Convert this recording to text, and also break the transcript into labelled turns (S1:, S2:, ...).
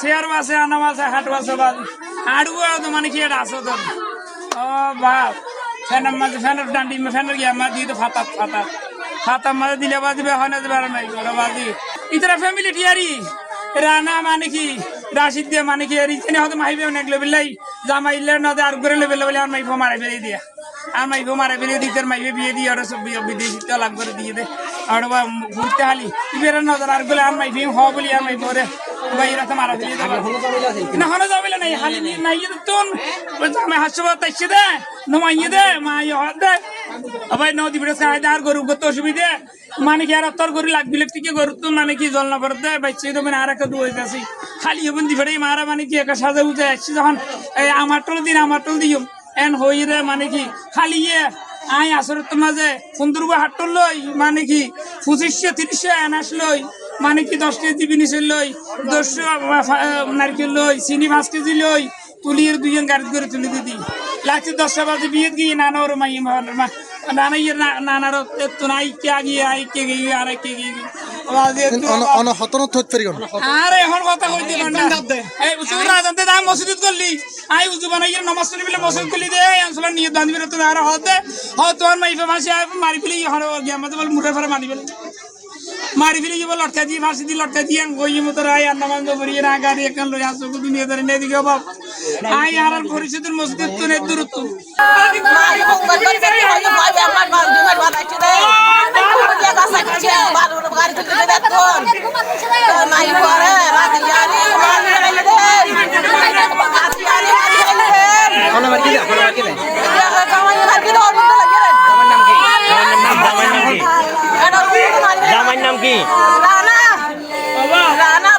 S1: share আছে আনাম আছে হাট আছে বাজি আড়ু তো মানে কি এটা আছে তো ও বাপ ফ্যানের মাঝে ফ্যানের ডান্ডি ফ্যানের গিয়ে আমার দিয়ে তো ফাতার মাঝে দিলে বাজবে হয় না বেড়া নাই ওরা বাজি ইতরা ফ্যামিলি টিয়ারি রানা মানে কি রাশিদ দিয়ে মানে কি রিচেনে হয়তো মাইবে অনেক লেবেলাই জামা ইল্লে না আর করে লেবেল বলে আর মাইফো মারা ফেলে দিয়া আর মাইফো মারা ফেলে দিতে মাইবে বিয়ে দিয়ে ওরা সব বিদেশি লাভ করে দিয়ে দে আর ঘুরতে হালি ইবের নজর আর গুলো আর মাইফি হ বলি আর মাইফো রে বাইরা তো মারা ফেলে না হনো যাবে নাই হালি নাই তুন জামা হাসবা তাইছে দে নমাইয়ে দে মাই হদ দে আবার নদী বিড়ে সাইড আর গরু কত অসুবিধে মানে কি আর তোর গরু লাগবি থেকে গরু তো মানে কি জল না পড়তে বাইছে তো মানে আর একটা দুইতাছি খালি হবেন দি ফেড়ে মারা মানে কি একটা সাজা উঠে আসছে যখন আমার টোল দিও এন হই রে মানে কি খালি আই আসরে তো মাঝে 15 হাট লই মানে কি 2530 এন আসলই মানে কি 10 কেজি জিনিস লই 10 নারকেল লই চিনি 5 কেজি লই তুলির দুইজন গাড়ি করে তুলি দিদি লাগছে 10টা বাজে বিয়ে গিয়ে নানার মাই নানাইয়ের নানার তো নাই কে গিয়ে আই কে গিয়ে আর কে গিয়ে আরে এখন কথা কইতে এই উজুরা জানতে দাম মসজিদ করলি আই উজু বানাইয়ের নামাজ পড়ি বলে মসজিদ করলি দে আনসলা নিয়ে দান বিরত আর হতে হ তোর মাইফে মাসি মারি ফেলি হর গিয়া মতে বল মুঠে ফেরে মারি ফেলি মারি ফেলি বল লটকা দিয়ে ফাঁসি দিয়ে লটকা দিয়ে গই মতো রাই আর নামাজ পড়িয়ে না গাড়ি এখন লই আসো দুনিয়া ধরে নেই দিকে বাপ আই আর পরিষদের মসজিদ তো নেই দূরত্ব
S2: জামার নাম কি
S3: রানা